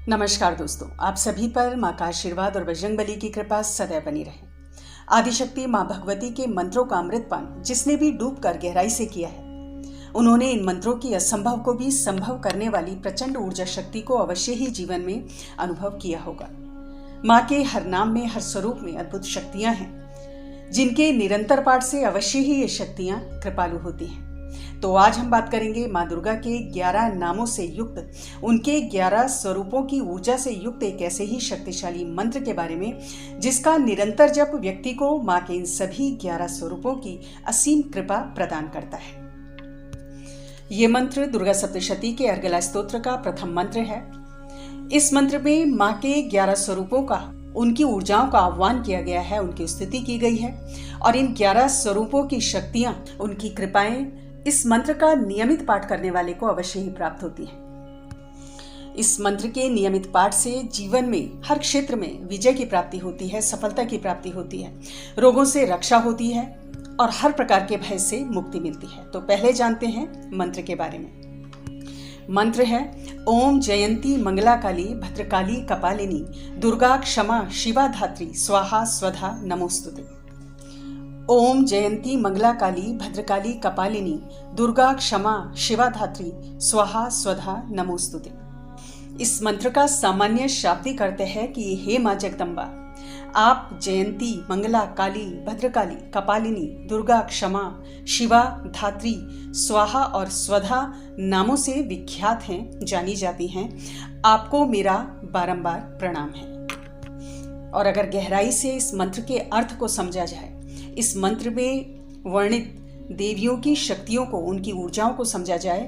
नमस्कार दोस्तों, आप सभी पर माँ का आशीर्वाद और बजरंगबली की कृपा सदैव बनी रहे। आदिशक्ति माँ भगवती के मंत्रों का अमृतपान जिसने भी डूब कर गहराई से किया है, उन्होंने इन मंत्रों की असंभव को भी संभव करने वाली प्रचंड ऊर्जा शक्ति को अवश्य ही जीवन में अनुभव किया होगा। माँ के हर नाम में, हर स्वरूप में अद्भुत शक्तियां हैं, जिनके निरंतर पाठ से अवश्य ही ये शक्तियां कृपालु होती हैं। तो आज हम बात करेंगे माँ दुर्गा के 11 नामों से युक्त, उनके 11 स्वरूपों की ऊर्जा से युक्त एक ऐसे ही शक्तिशाली मंत्र के बारे में, जिसका निरंतर जप व्यक्ति को माँ के इन सभी 11 स्वरूपों की असीम कृपा प्रदान करता है। ये मंत्र दुर्गा सप्तशती के अर्गला स्तोत्र का प्रथम मंत्र है। इस मंत्र में माँ के 11 स्वरूपों का, उनकी ऊर्जाओं का आह्वान किया गया है, उनकी स्तुति की गई है और इन 11 स्वरूपों की शक्तियां, उनकी कृपाएं इस मंत्र का नियमित पाठ करने वाले को अवश्य ही प्राप्त होती है। इस मंत्र के नियमित पाठ से जीवन में हर क्षेत्र में विजय की प्राप्ति होती है, सफलता की प्राप्ति होती है, रोगों से रक्षा होती है और हर प्रकार के भय से मुक्ति मिलती है। तो पहले जानते हैं मंत्र के बारे में। मंत्र है ओम जयंती मंगला काली भद्रकाली कपालिनी दुर्गा क्षमा शिवा धात्री स्वाहा स्वधा नमोस्तुते। ओम जयंती मंगला काली भद्रकाली कपालिनी दुर्गा क्षमा शिवा धात्री स्वाहा स्वधा नमोस्तुते। इस मंत्र का सामान्य शाब्दिक अर्थ है कि हे माँ जगदम्बा, आप जयंती मंगला काली भद्रकाली कपालिनी दुर्गा क्षमा शिवा धात्री स्वाहा और स्वधा नामों से विख्यात हैं, जानी जाती हैं। आपको मेरा बारंबार प्रणाम है। और अगर गहराई से इस मंत्र के अर्थ को समझा जाए, इस मंत्र में वर्णित देवियों की शक्तियों को, उनकी ऊर्जाओं को समझा जाए,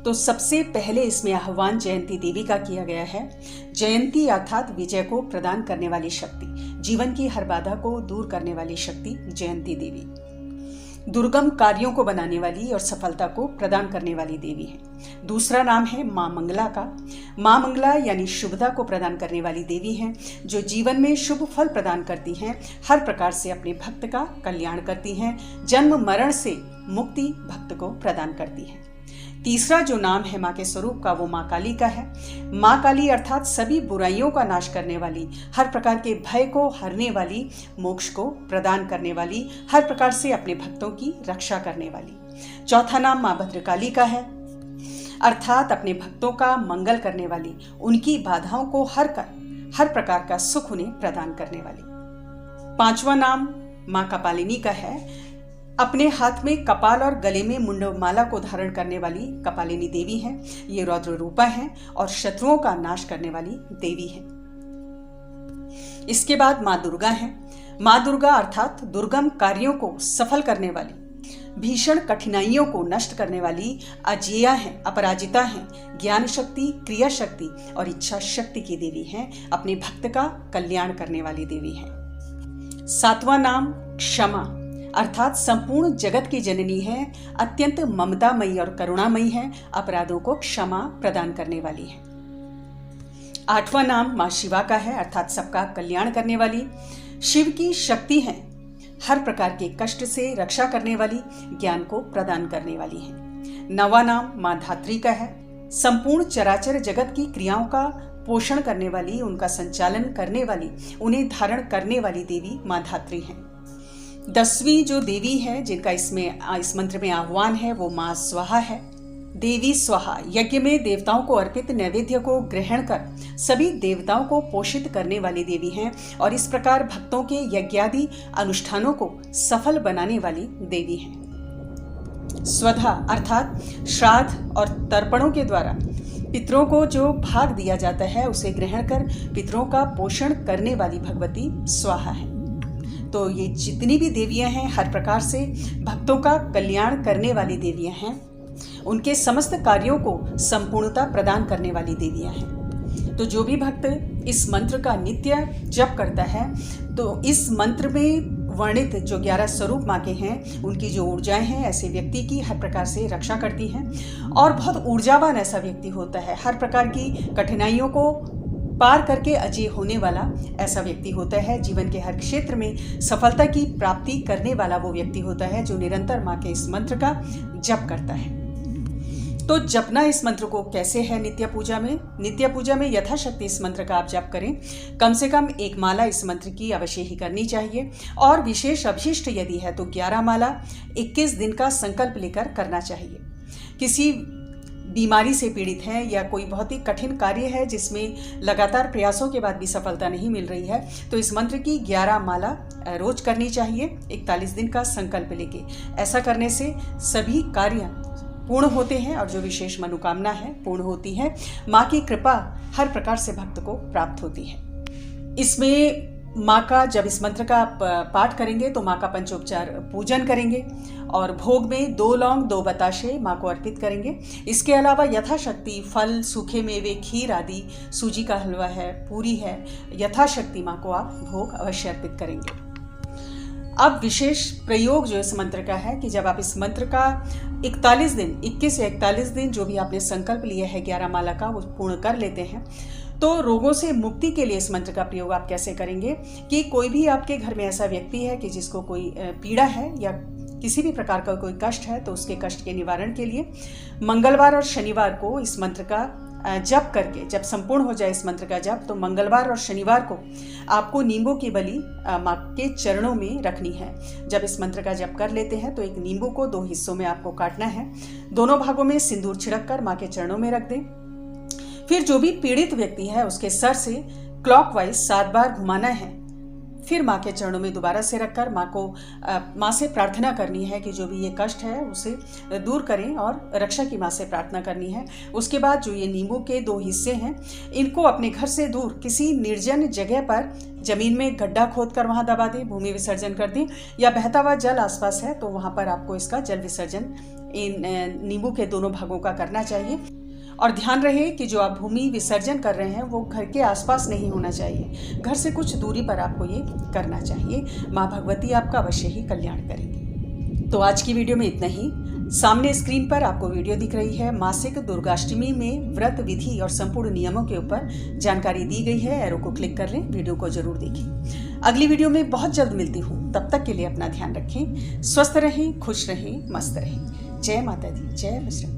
तो सबसे पहले इसमें आह्वान जयंती देवी का किया गया है। जयंती अर्थात विजय को प्रदान करने वाली शक्ति, जीवन की हर बाधा को दूर करने वाली शक्ति जयंती देवी, दुर्गम कार्यों को बनाने वाली और सफलता को प्रदान करने वाली देवी है। दूसरा नाम है माँ मंगला का। माँ मंगला यानी शुभता को प्रदान करने वाली देवी हैं, जो जीवन में शुभ फल प्रदान करती हैं, हर प्रकार से अपने भक्त का कल्याण करती हैं, जन्म मरण से मुक्ति भक्त को प्रदान करती हैं। तीसरा जो नाम है माँ के स्वरूप का, वो माँ काली का है। माँ काली अर्थात सभी बुराइयों का नाश करने वाली, हर प्रकार के भय को हरने वाली, मोक्ष को प्रदान करने वाली, हर प्रकार से अपने भक्तों की रक्षा करने वाली। चौथा नाम माँ भद्रकाली का है, अर्थात अपने भक्तों का मंगल करने वाली, उनकी बाधाओं को हर कर हर प्रकार का सुख उन्हें प्रदान करने वाली। पांचवा नाम माँ कपालिनी का है। अपने हाथ में कपाल और गले में मुंडमाला को धारण करने वाली कपालिनी देवी हैं। ये रौद्र रूपा हैं और शत्रुओं का नाश करने वाली देवी हैं। इसके बाद माँ दुर्गा हैं। माँ दुर्गा अर्थात दुर्गम कार्यों को सफल करने वाली, भीषण कठिनाइयों को नष्ट करने वाली अजेया हैं, अपराजिता हैं, ज्ञान शक्ति, क्रिया शक्ति और इच्छा शक्ति की देवी हैं। अपने भक्त का कल्याण करने वाली देवी हैं। सातवां नाम क्षमा अर्थात संपूर्ण जगत की जननी है, अत्यंत ममतामयी और करुणामयी है, अपराधों को क्षमा प्रदान करने वाली है। आठवां नाम माँ शिवा का है, अर्थात सबका कल्याण करने वाली, शिव की शक्ति है, हर प्रकार के कष्ट से रक्षा करने वाली, ज्ञान को प्रदान करने वाली है। नवां नाम माँ धात्री का है, संपूर्ण चराचर जगत की क्रियाओं का पोषण करने वाली, उनका संचालन करने वाली, उन्हें धारण करने वाली देवी माँ धात्री है। 10वीं जो देवी है जिनका इस मंत्र में आह्वान है, वो माँ स्वाहा है। देवी स्वाहा यज्ञ में देवताओं को अर्पित नैवेद्य को ग्रहण कर सभी देवताओं को पोषित करने वाली देवी हैं और इस प्रकार भक्तों के यज्ञादि अनुष्ठानों को सफल बनाने वाली देवी हैं। स्वधा अर्थात श्राद्ध और तर्पणों के द्वारा पितरों को जो भाग दिया जाता है, उसे ग्रहण कर पितरों का पोषण करने वाली भगवती स्वाहा है। तो ये जितनी भी देवियां हैं, हर प्रकार से भक्तों का कल्याण करने वाली देवियां हैं, उनके समस्त कार्यों को संपूर्णता प्रदान करने वाली देवियां हैं। तो जो भी भक्त इस मंत्र का नित्य जप करता है, तो इस मंत्र में वर्णित जो 11 स्वरूप माँ के हैं, उनकी जो ऊर्जाएं हैं, ऐसे व्यक्ति की हर प्रकार से रक्षा करती हैं और बहुत ऊर्जावान ऐसा व्यक्ति होता है। हर प्रकार की कठिनाइयों को पार करके अजय होने वाला ऐसा व्यक्ति होता है। जीवन के हर क्षेत्र में सफलता की प्राप्ति करने वाला वो व्यक्ति होता है जो निरंतर माँ के इस मंत्र का जप करता है। तो जपना इस मंत्र को कैसे है नित्य पूजा में? नित्य पूजा में यथाशक्ति इस मंत्र का आप जप करें। कम से कम 1 माला इस मंत्र की अवश्य ही करनी चाहिए और विशेष अभिष्ट यदि है तो 11 माला 21 दिन का संकल्प लेकर करना चाहिए। किसी बीमारी से पीड़ित हैं या कोई बहुत ही कठिन कार्य है जिसमें लगातार प्रयासों के बाद भी सफलता नहीं मिल रही है, तो इस मंत्र की 11 माला रोज करनी चाहिए 41 दिन का संकल्प लेके। ऐसा करने से सभी कार्य पूर्ण होते हैं और जो विशेष मनोकामना है पूर्ण होती है। माँ की कृपा हर प्रकार से भक्त को प्राप्त होती है। इसमें माँ का जब इस मंत्र का पाठ करेंगे तो माँ का पंचोपचार पूजन करेंगे और भोग में 2 लौंग 2 बताशे माँ को अर्पित करेंगे। इसके अलावा यथाशक्ति फल, सूखे मेवे, खीर आदि, सूजी का हलवा है, पूरी है, यथाशक्ति माँ को आप भोग अवश्य अर्पित करेंगे। अब विशेष प्रयोग जो इस मंत्र का है कि जब आप इस मंत्र का 41 दिन 21 या 41 दिन जो भी आपने संकल्प लिया है 11 माला का वो पूर्ण कर लेते हैं, तो रोगों से मुक्ति के लिए इस मंत्र का प्रयोग आप कैसे करेंगे कि कोई भी आपके घर में ऐसा व्यक्ति है कि जिसको कोई पीड़ा है या किसी भी प्रकार का कोई कष्ट है, तो उसके कष्ट के निवारण के लिए मंगलवार और शनिवार को इस मंत्र का जप करके, जब संपूर्ण हो जाए इस मंत्र का जप, तो मंगलवार और शनिवार को आपको नींबू की बलि माँ के चरणों में रखनी है। जब इस मंत्र का जप कर लेते हैं तो एक नींबू को 2 हिस्सों में आपको काटना है, दोनों भागों में सिंदूर छिड़क कर माँ के चरणों में रख दें। फिर जो भी पीड़ित व्यक्ति है उसके सर से क्लॉकवाइज 7 बार घुमाना है। फिर माँ के चरणों में दोबारा से रखकर माँ से प्रार्थना करनी है कि जो भी ये कष्ट है उसे दूर करें और रक्षा की माँ से प्रार्थना करनी है। उसके बाद जो ये नींबू के 2 हिस्से हैं इनको अपने घर से दूर किसी निर्जन जगह पर जमीन में गड्ढा खोद कर वहाँ दबा दें, भूमि विसर्जन कर दें, या बहता हुआ जल आसपास है तो वहाँ पर आपको इसका जल विसर्जन इन नींबू के दोनों भागों का करना चाहिए। और ध्यान रहे कि जो आप भूमि विसर्जन कर रहे हैं वो घर के आसपास नहीं होना चाहिए, घर से कुछ दूरी पर आपको ये करना चाहिए। माँ भगवती आपका अवश्य ही कल्याण करेंगी। तो आज की वीडियो में इतना ही। सामने स्क्रीन पर आपको वीडियो दिख रही है, मासिक दुर्गाष्टमी में व्रत विधि और संपूर्ण नियमों के ऊपर जानकारी दी गई है। एरो को क्लिक कर लें, वीडियो को जरूर देखें। अगली वीडियो में बहुत जल्द मिलती हूँ, तब तक के लिए अपना ध्यान रखें, स्वस्थ रहें, खुश रहें, मस्त रहें। जय माता दी, जय बजरंग।